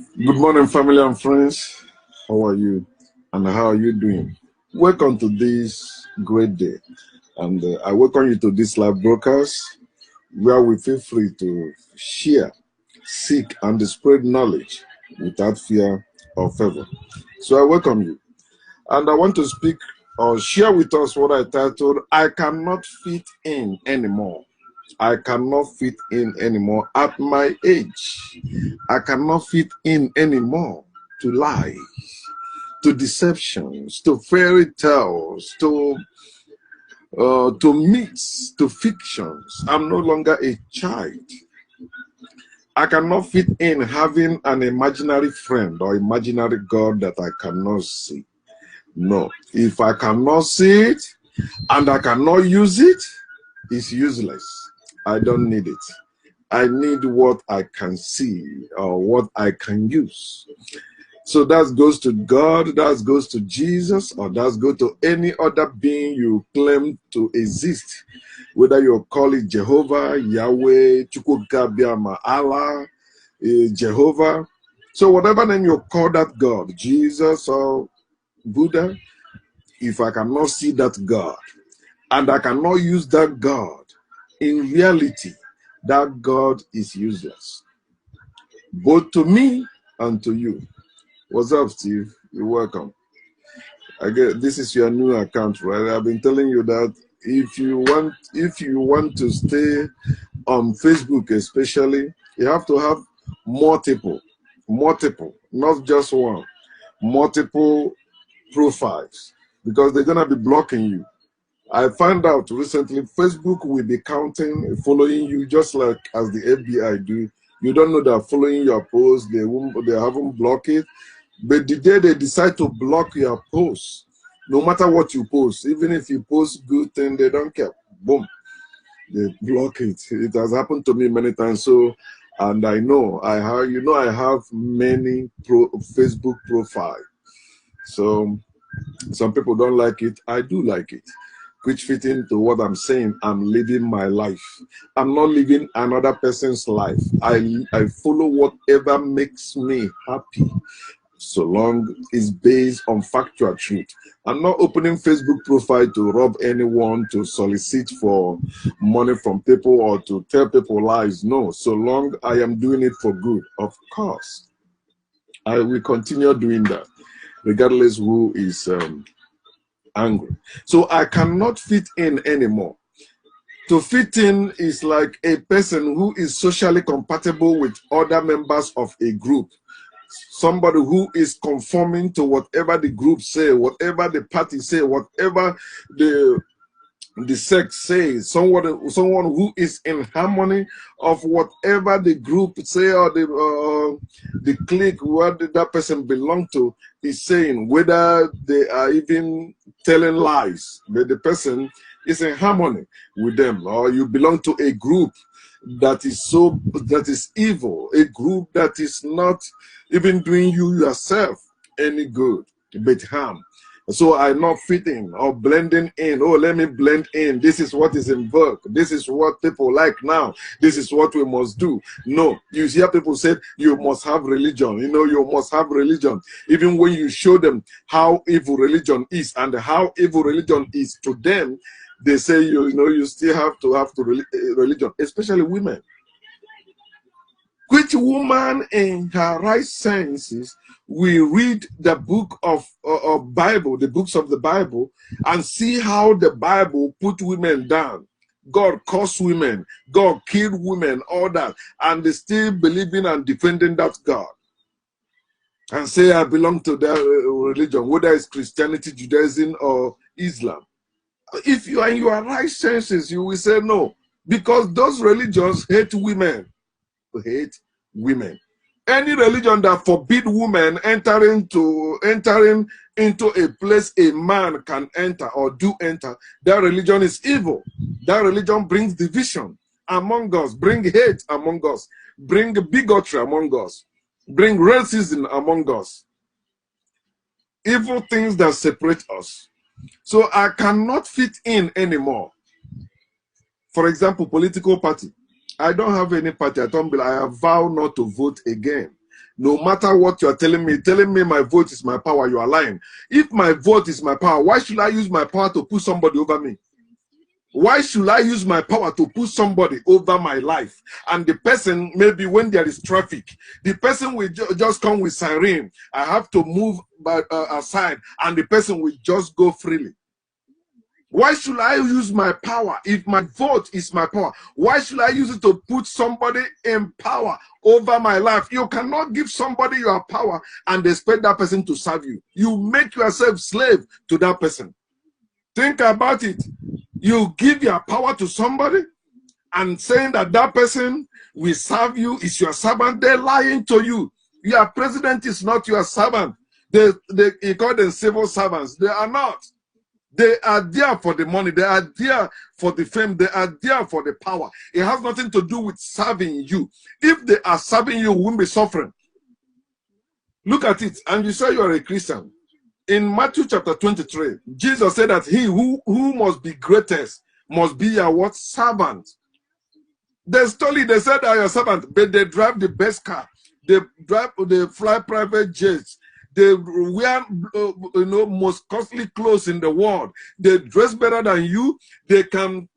Good morning, family and friends. How are you? And how are you doing? Welcome to this great day. And I welcome you to this live broadcast where we feel free to share, seek, and spread knowledge without fear or favor. So I welcome you. And I want to speak or share with us what I titled, I Cannot Fit In Anymore. I cannot fit in anymore at my age. I cannot fit in anymore to lies, to deceptions, to fairy tales, to myths, to fictions. I'm no longer a child. I cannot fit in having an imaginary friend or imaginary God that I cannot see. No, if I cannot see it and I cannot use it, it's useless. I don't need it. I need what I can see or what I can use. So that goes to God, that goes to Jesus, or that goes to any other being you claim to exist. Whether you call it Jehovah, Yahweh, Chukwukabiama, Allah, Jehovah. So whatever name you call that God, Jesus or Buddha, if I cannot see that God, and I cannot use that God, in reality, that God is useless, both to me and to you. What's up, Steve? You're welcome. I guess this is your new account, right? I've been telling you that if you want to stay on Facebook, especially, you have to have multiple, not just one, multiple profiles, because they're gonna be blocking you. I found out recently Facebook will be counting following you just like as the FBI do. You don't know that following your post, they haven't blocked it. But the day they decide to block your post, no matter what you post, even if you post good thing, they don't care. Boom, they block it. It has happened to me many times. So, and I know I have many Facebook profile. So some people don't like it. I do like it. Which fit into what I'm saying. I'm living my life. I'm not living another person's life. I follow whatever makes me happy, so long it's based on factual truth. I'm not opening Facebook profile to rob anyone, to solicit for money from people, or to tell people lies. No, so long I am doing it for good, of course, I will continue doing that, regardless who is angry. So I cannot fit in anymore. To fit in is like a person who is socially compatible with other members of a group. Somebody who is conforming to whatever the group say, whatever the party say, whatever the sect says. Someone who is in harmony of whatever the group say, or the clique where that person belong to is saying, whether they are even telling lies, but the person is in harmony with them. Or you belong to a group that is evil, a group that is not even doing you yourself any good, but harm. So I'm not fitting or blending in. Oh, let me blend in. This is what is in vogue. This is what people like now. This is what we must do. No, you hear people say you must have religion. You must have religion. Even when you show them how evil religion is and how evil religion is to them, they say you still have to religion, especially women. Which woman in her right senses will read the book of Bible, the books of the Bible, and see how the Bible put women down? God cursed women, God killed women, all that, and they still believing and defending that God, and say, I belong to their religion, whether it's Christianity, Judaism, or Islam. If you are in your right senses, you will say no, because those religions hate women. Hate women. Any religion that forbid women entering into a place a man can enter or do enter, that religion is evil. That religion brings division among us, bring hate among us, bring bigotry among us, bring racism among us. Evil things that separate us. So I cannot fit in anymore. For example, political party. I don't have any party. I have vowed not to vote again. No matter what you're telling me my vote is my power, you are lying. If my vote is my power, why should I use my power to put somebody over me? Why should I use my power to put somebody over my life? And the person, maybe when there is traffic, the person will just come with siren. I have to move aside, and the person will just go freely. Why should I use my power if my vote is my power? Why should I use it to put somebody in power over my life? You cannot give somebody your power and expect that person to serve you. You make yourself slave to that person. Think about it. You give your power to somebody and saying that that person will serve you, is your servant. They're lying to you. Your president is not your servant. They call them civil servants. They are not. They are there for the money. They are there for the fame. They are there for the power. It has nothing to do with serving you. If they are serving you, you won't be suffering. Look at it. And you say you are a Christian. In Matthew chapter 23, Jesus said that he who must be greatest must be your what? Servant. They said they are your servant, but they drive the best car. They fly private jets. They wear most costly clothes in the world. They dress better than you. They can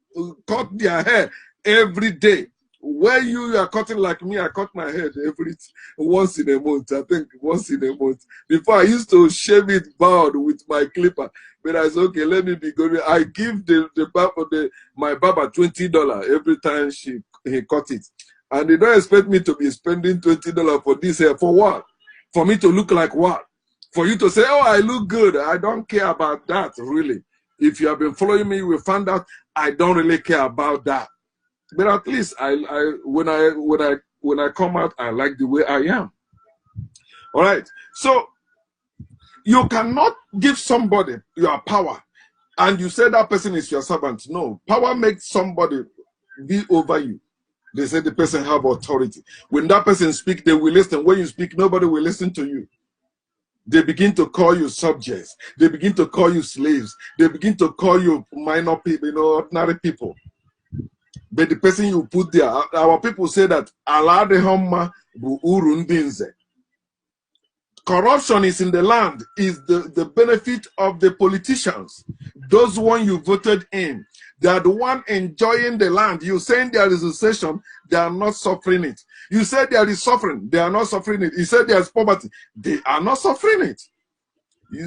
cut their hair every day. Where you are cutting like me, I cut my head once in a month. I think once in a month. Before I used to shave it bald with my clipper. But I said, okay, let me be good. I give my barber $20 every time he cut it. And they don't expect me to be spending $20 for this hair. For what? For me to look like what? For you to say, oh, I look good. I don't care about that, really. If you have been following me, you will find out I don't really care about that. But at least when I come out, I like the way I am. All right. So you cannot give somebody your power and you say that person is your servant. No, power makes somebody be over you. They say the person have authority. When that person speaks, they will listen. When you speak, nobody will listen to you. They begin to call you subjects. They begin to call you slaves. They begin to call you minor people, ordinary people. But the person you put there, our people say that Allah de Homma bu urundinze. Corruption is in the land, is the benefit of the politicians. Those one you voted in, they are the one enjoying the land. You saying there is recession, they are not suffering it. You said there is suffering, they are not suffering it. You said there is poverty, they are not suffering it.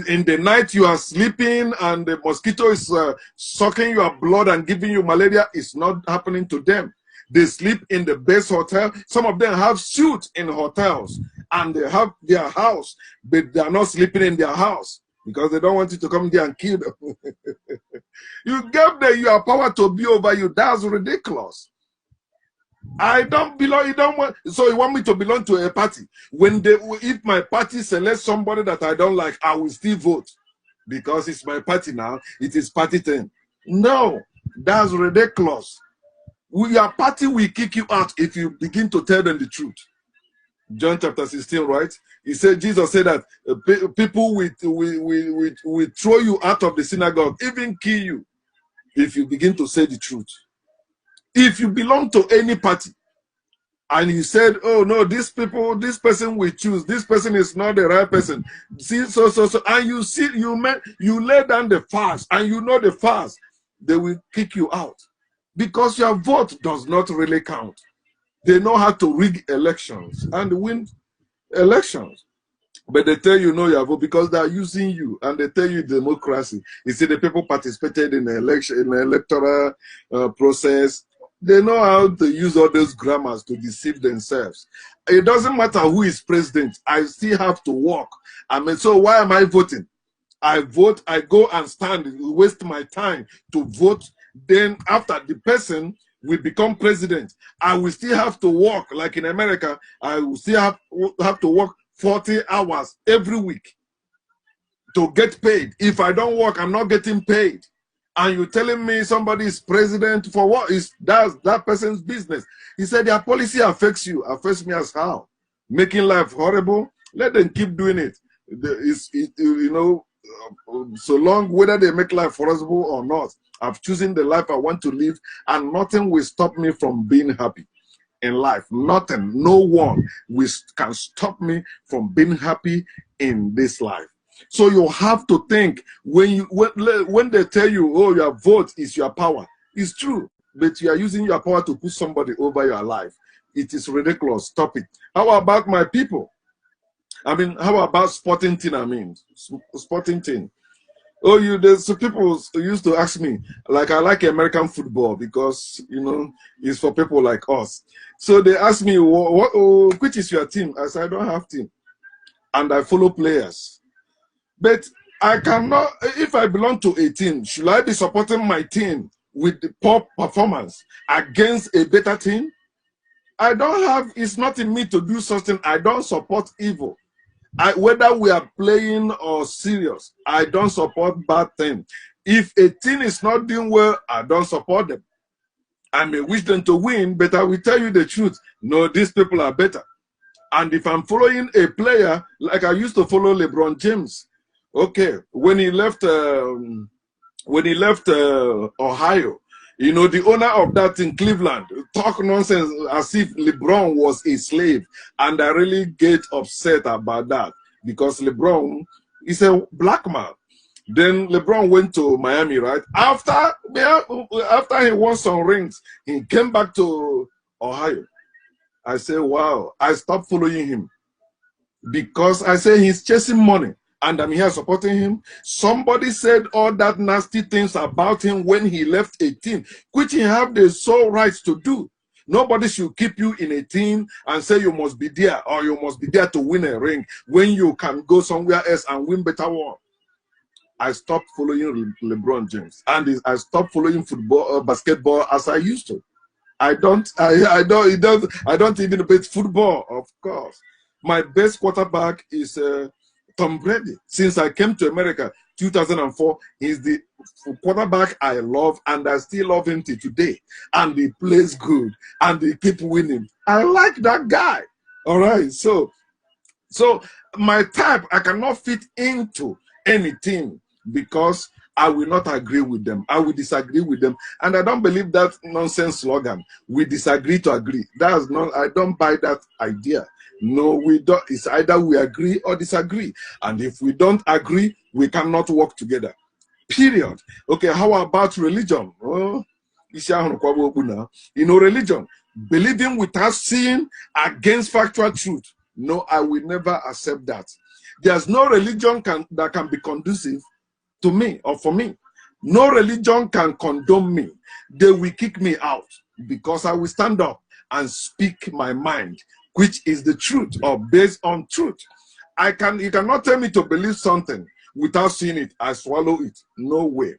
In the night you are sleeping and the mosquito is sucking your blood and giving you malaria, it's not happening to them. They sleep in the best hotel. Some of them have suites in hotels and they have their house, but they are not sleeping in their house because they don't want you to come there and kill them. You gave them your power to be over you. That's ridiculous. I don't belong. You don't want. So you want me to belong to a party? If my party selects somebody that I don't like, I will still vote because it's my party now. It is party thing. No, that's ridiculous. Your party will kick you out if you begin to tell them the truth. John chapter 16, right? He said, Jesus said that people will throw you out of the synagogue, even kill you, if you begin to say the truth. If you belong to any party and you said, oh no, this person will choose, this person is not the right person. See, so, and you see, you lay down the fast and you know the fast, they will kick you out because your vote does not really count. They know how to rig elections and win elections. But they tell you no, your vote because they are using you, and they tell you democracy. You see, the people participated in the election, in the electoral process. They know how to use all those grammars to deceive themselves. It doesn't matter who is president. I still have to work. I mean, so why am I voting? I vote, I go and stand, waste my time to vote. Then after the person will become president, I will still have to work. Like in America, I will still have to work 40 hours every week to get paid. If I don't work, I'm not getting paid. And you're telling me somebody is president for what? That's that person's business. He said their policy affects you. Affects me as how? Making life horrible? Let them keep doing it. So long, whether they make life horrible or not, I'm choosing the life I want to live, and nothing will stop me from being happy. in life. Nothing, no one can stop me from being happy in this life. So you have to think when they tell you, oh, your vote is your power. It's true, but you are using your power to put somebody over your life. It is ridiculous. Stop it. How about my people? I mean, how about sporting team? I mean, sporting team. Oh, there's some people used to ask me, like, I like American football because, you know, it's for people like us. So they ask me, which is your team? I said, I don't have team. And I follow players. But I cannot, if I belong to a team, should I be supporting my team with the poor performance against a better team? I don't have, it's not in me to do something. I don't support evil. Whether we are playing or serious, I don't support bad things. If a team is not doing well, I don't support them. I may wish them to win, but I will tell you the truth. No, these people are better. And if I'm following a player, like I used to follow LeBron James, okay, when he left Ohio, you know, the owner of that in Cleveland talk nonsense as if LeBron was a slave. And I really get upset about that because LeBron is a black man. Then LeBron went to Miami, right? After he won some rings, he came back to Ohio. I say, wow, I stopped following him because I say he's chasing money. And I'm here supporting him. Somebody said all that nasty things about him when he left a team, which he have the sole rights to do. Nobody should keep you in a team and say you must be there or you must be there to win a ring when you can go somewhere else and win better one. I stopped following LeBron James and I stopped following football, basketball as I used to. I don't even bet football, of course. My best quarterback is Tom Brady. Since I came to America 2004, he's the quarterback I love and I still love him till today. And he plays good and he keep winning. I like that guy. All right. So my type, I cannot fit into any team because I will not agree with them. I will disagree with them. And I don't believe that nonsense slogan. We disagree to agree. That's not, I don't buy that idea. No, we don't. It's either we agree or disagree. And if we don't agree, we cannot work together. Period. Okay, how about religion? Oh, you know, religion. Believing without seeing against factual truth. No, I will never accept that. There's no religion that can be conducive to me or for me. No religion can condone me. They will kick me out because I will stand up and speak my mind, which is the truth or based on truth. You cannot tell me to believe something without seeing it. I swallow it. No way.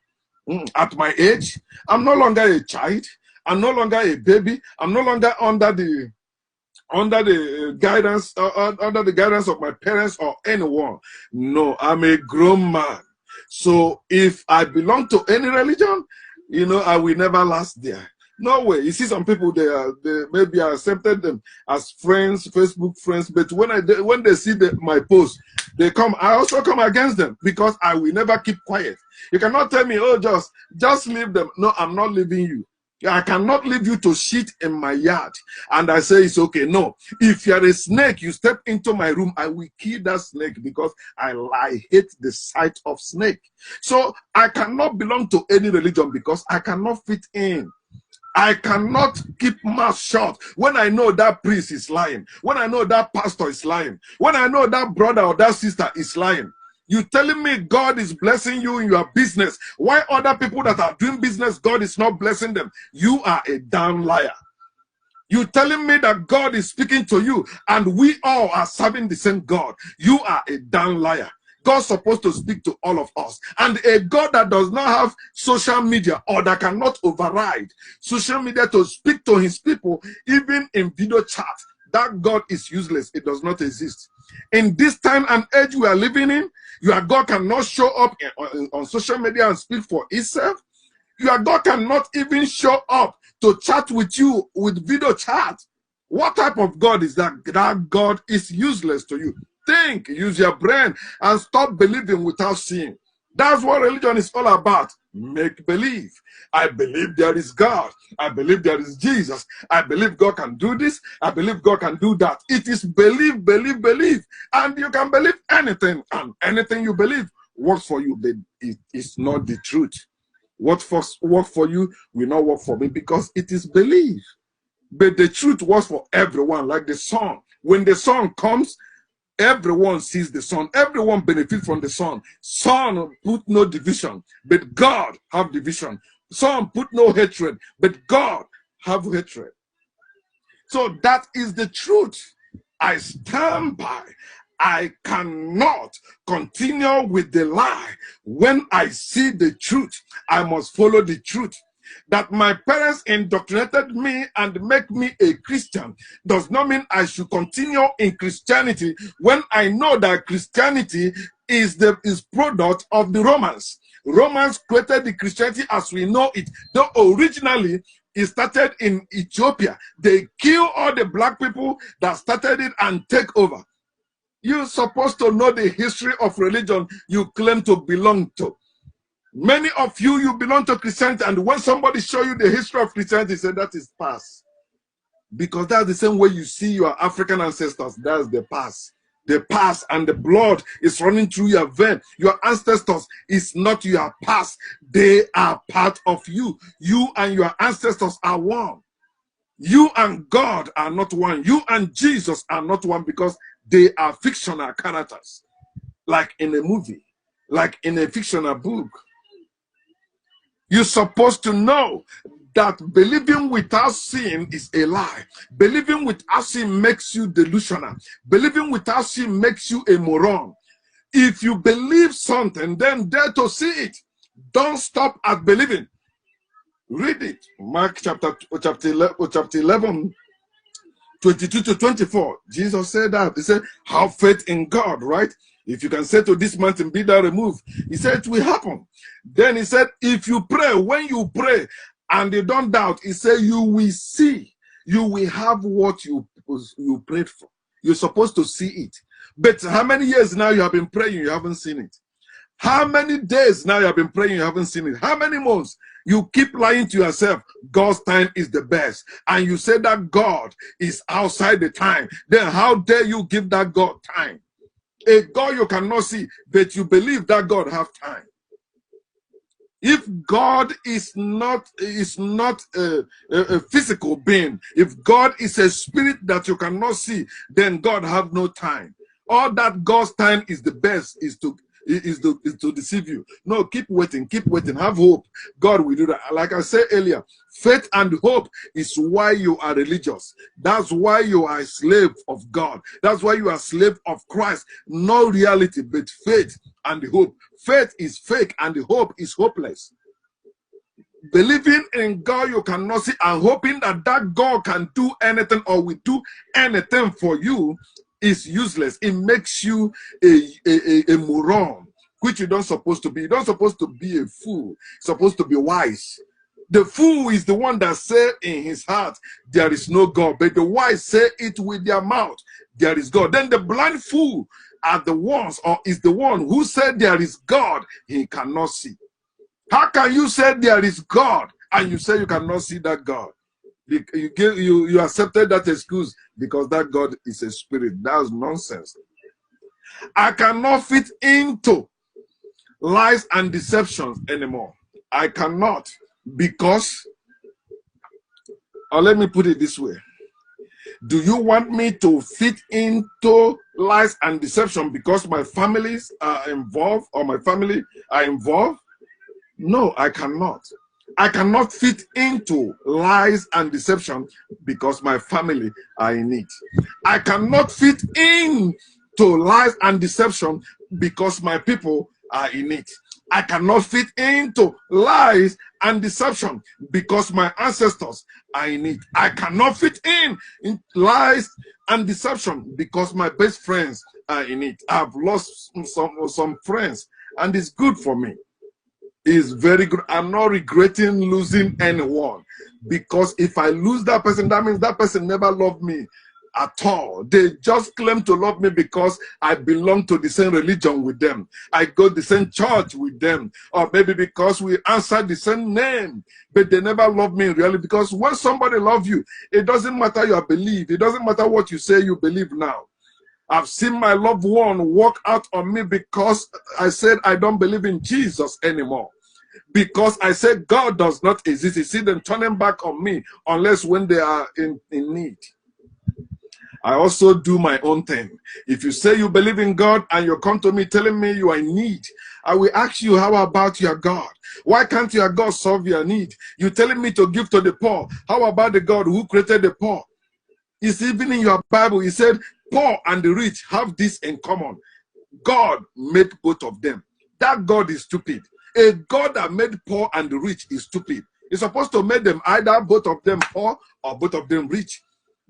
At my age, I'm no longer a child. I'm no longer a baby. I'm no longer under the guidance of my parents or anyone. No, I'm a grown man. So if I belong to any religion, you know, I will never last there. No way. You see some people, they maybe I accepted them as friends, Facebook friends, but when they see my post, they come. I also come against them because I will never keep quiet. You cannot tell me, oh, just leave them. No, I'm not leaving you. I cannot leave you to shit in my yard. And I say it's okay. No. If you're a snake, you step into my room, I will kill that snake because I hate the sight of snake. So I cannot belong to any religion because I cannot fit in. I cannot keep mouth shut when I know that priest is lying, when I know that pastor is lying, when I know that brother or that sister is lying. You telling me God is blessing you in your business. Why other people that are doing business, God is not blessing them? You are a damn liar. You telling me that God is speaking to you and we all are serving the same God. You are a damn liar. God's supposed to speak to all of us. And a God that does not have social media or that cannot override social media to speak to his people, even in video chat, that God is useless. It does not exist. In this time and age we are living in, your God cannot show up on social media and speak for itself. Your God cannot even show up to chat with you with video chat. What type of God is that? That God is useless to you. Think, use your brain, and stop believing without seeing. That's what religion is all about. Make believe. I believe there is God. I believe there is Jesus. I believe God can do this. I believe God can do that. It is believe, believe, believe. And you can believe anything. And anything you believe works for you, but it is not the truth. What works for you will not work for me because it is belief. But the truth works for everyone, like the sun. When the sun comes, everyone sees the sun. Everyone benefits from the sun. Sun put no division, but God have division. Sun put no hatred, but God have hatred. So that is the truth. I stand by. I cannot continue with the lie. When I see the truth, I must follow the truth. That my parents indoctrinated me and make me a Christian does not mean I should continue in Christianity when I know that Christianity is product of the Romans. Romans created the Christianity as we know it, though originally it started in Ethiopia. They kill all the black people that started it and take over. You're supposed to know the history of religion you claim to belong to. Many of you belong to Christianity, and when somebody show you the history of Christianity, say that is past. Because that's the same way you see your African ancestors. That's the past. The past and the blood is running through your vein. Your ancestors is not your past. They are part of you. You and your ancestors are one. You and God are not one. You and Jesus are not one because they are fictional characters. Like in a movie, like in a fictional book. You're supposed to know that believing without sin is a lie. Believing without sin makes you delusional. Believing without sin makes you a moron. If you believe something, then dare to see it. Don't stop at believing. Read it. Mark chapter 11, 22 to 24. Jesus said that. He said, have faith in God, right? If you can say to this mountain, be thou removed, he said it will happen. Then he said, if you pray, when you pray and you don't doubt, he said you will see, you will have what you prayed for. You're supposed to see it. But how many years now you have been praying, you haven't seen it? How many days now you have been praying, you haven't seen it? How many months? You keep lying to yourself, God's time is the best. And you say that God is outside the time. Then how dare you give that God time? A God you cannot see, but you believe that God have time. If God is not a physical being, if God is a spirit that you cannot see, then God have no time. All that God's time is the best is to deceive you. No, keep waiting, have hope. God will do that. Like I said earlier, faith and hope is why you are religious. That's why you are a slave of God. That's why you are a slave of Christ. No reality, but faith and hope. Faith is fake and hope is hopeless. Believing in God you cannot see and hoping that that God can do anything or will do anything for you is useless. It makes you a moron, which you don't supposed to be. You're not supposed to be a fool. You're supposed to be wise. The fool is the one that said in his heart, there is no God. But the wise say it with their mouth, there is God. Then the blind fool are the ones, or is the one who said there is God, he cannot see. How can you say there is God and you say you cannot see that God? You accepted that excuse because that God is a spirit. That's nonsense. I cannot fit into lies and deceptions anymore. I cannot, because, or let me put it this way. Do you want me to fit into lies and deception because my families are involved or my family are involved? No, I cannot. I cannot fit into lies and deception because my family are in it. I cannot fit into lies and deception because my people are in it. I cannot fit into lies and deception because my ancestors are in it. I cannot fit in lies and deception because my best friends are in it. I've lost some friends and it's good for me. It's very good. I'm not regretting losing anyone, because if I lose that person, that means that person never loved me at all. They just claim to love me because I belong to the same religion with them. I go to the same church with them. Or maybe because we answer the same name. But they never love me really, because when somebody loves you, it doesn't matter your belief. It doesn't matter what you say you believe now. I've seen my loved one walk out on me because I said I don't believe in Jesus anymore. Because I said God does not exist. You see them turning back on me unless when they are in need. I also do my own thing. If you say you believe in God and you come to me telling me you are in need, I will ask you, how about your God? Why can't your God solve your need? You're telling me to give to the poor. How about the God who created the poor? It's even in your Bible. He said, poor and the rich have this in common. God made both of them. That God is stupid. A God that made poor and the rich is stupid. He's supposed to make them either both of them poor or both of them rich.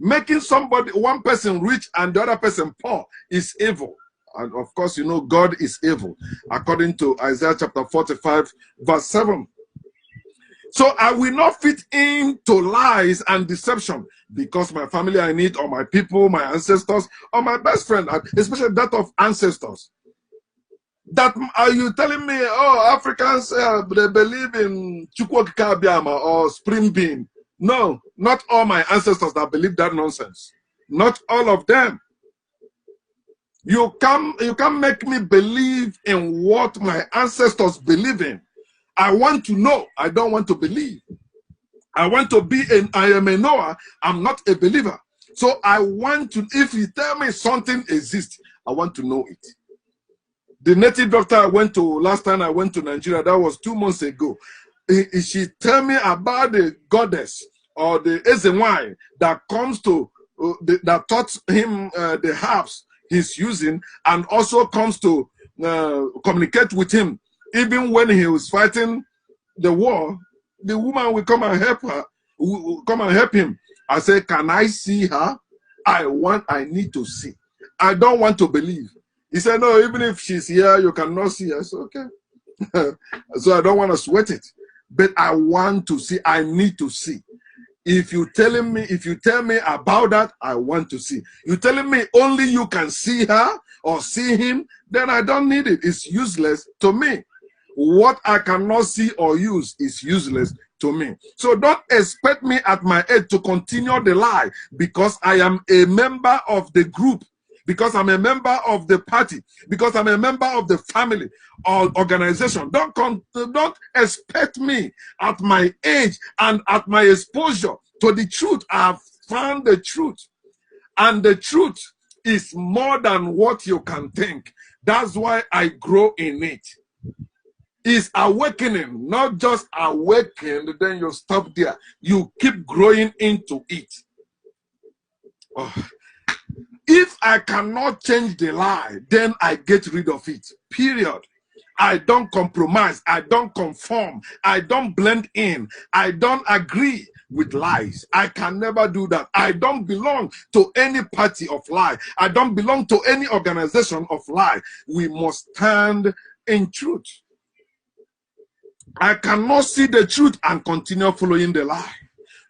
Making somebody, one person rich and the other person poor is evil. And of course, you know, God is evil, according to Isaiah chapter 45, verse 7. So I will not fit into lies and deception because my family I need, or my people, my ancestors, or my best friend, especially that of ancestors. That are you telling me, oh, Africans, they believe in Chukwokika Abiyama or Spring Bean? No, not all my ancestors that believe that nonsense. Not all of them. You can't make me believe in what my ancestors believe in. I want to know. I don't want to believe. I want to be I am a knower. I'm not a believer. So I want to, if you tell me something exists, I want to know it. The native doctor I went to, last time I went to Nigeria, that was 2 months ago. She tell me about the goddess or the Ezenwai that comes to, that taught him the herbs he's using, and also comes to communicate with him. Even when he was fighting the war, the woman will come and help her, will come and help him. I say, can I see her? I need to see. I don't want to believe. He said, no, even if she's here, you cannot see her. I said, okay. So I don't want to sweat it. But I want to see. I need to see. If you tell me about that, I want to see. You're telling me only you can see her or see him, then I don't need it. It's useless to me. What I cannot see or use is useless to me. So don't expect me at my age to continue the lie because I am a member of the group, because I'm a member of the party, because I'm a member of the family or organization. Don't expect me at my age and at my exposure to the truth. I have found the truth, and the truth is more than what you can think. That's why I grow in it. It's awakening, not just awakened, then you stop there. You keep growing into it. Oh. If I cannot change the lie, then I get rid of it, period. I don't compromise. I don't conform. I don't blend in. I don't agree with lies. I can never do that. I don't belong to any party of lie. I don't belong to any organization of lie. We must stand in truth. I cannot see the truth and continue following the lie.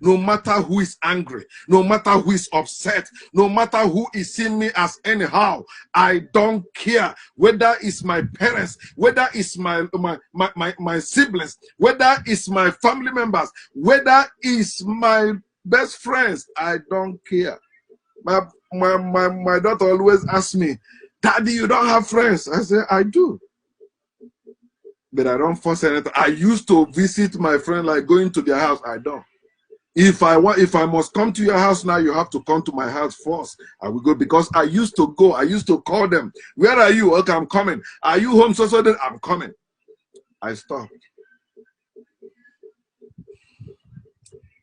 No matter who is angry, no matter who is upset, no matter who is seeing me as anyhow, I don't care whether it's my parents, whether it's my siblings, whether it's my family members, whether it's my best friends. I don't care. My daughter always asks me, Daddy, you don't have friends? I say, I do. But I don't force anything. I used to visit my friend, like going to their house. I don't. If I must come to your house now, you have to come to my house first. I will go, because I used to go. I used to call them. Where are you? Okay, I'm coming. Are you home? So then I'm coming. I stopped.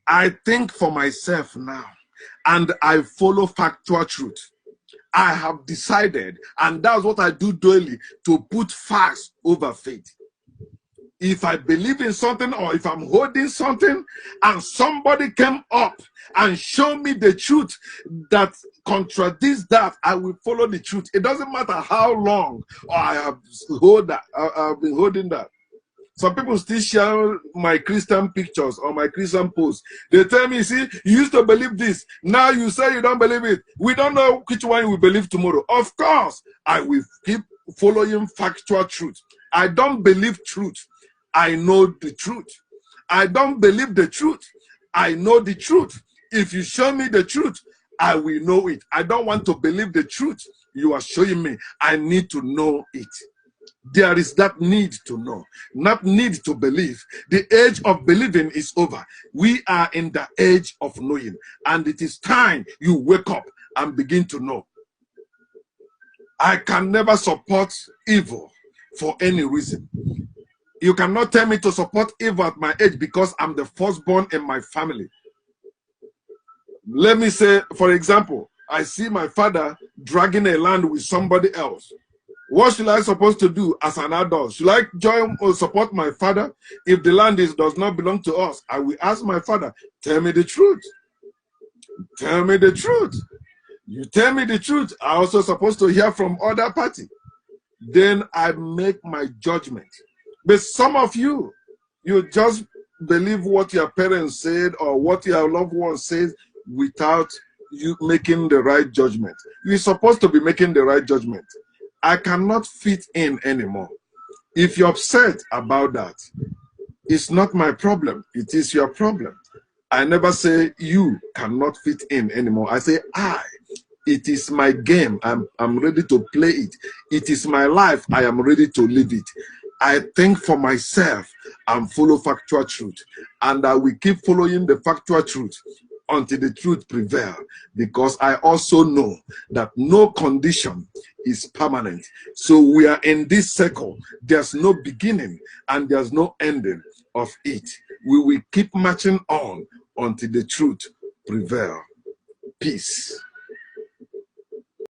I think for myself now, and I follow factual truth. I have decided, and that's what I do daily, to put facts over faith. If I believe in something, or if I'm holding something and somebody came up and showed me the truth that contradicts that, I will follow the truth. It doesn't matter how long I have I've been holding that. Some people still share my Christian pictures or my Christian posts. They tell me, see, you used to believe this. Now you say you don't believe it. We don't know which one we believe tomorrow. Of course, I will keep following factual truth. I don't believe truth. I know the truth. I don't believe the truth. I know the truth. If you show me the truth, I will know it. I don't want to believe the truth you are showing me. I need to know it. There is that need to know, not need to believe. The age of believing is over. We are in the age of knowing, and it is time you wake up and begin to know. I can never support evil for any reason. You cannot tell me to support evil at my age because I'm the firstborn in my family. Let me say, for example, I see my father dragging a land with somebody else. What should I supposed to do as an adult? Should I join or support my father? If the land does not belong to us, I will ask my father, tell me the truth. Tell me the truth. You tell me the truth. I also supposed to hear from other party. Then I make my judgment. But some of you, you just believe what your parents said or what your loved one says without you making the right judgment. You're supposed to be making the right judgment. I cannot fit in anymore. If you're upset about that, it's not my problem. It is your problem. I never say you cannot fit in anymore. I say it is my game. I'm ready to play it. It is my life. I am ready to live it. I think for myself and follow factual truth. And I will keep following the factual truth until the truth prevails, because I also know that no condition is permanent. So we are in this circle. There's no beginning and there's no ending of it. We will keep marching on until the truth prevails. Peace.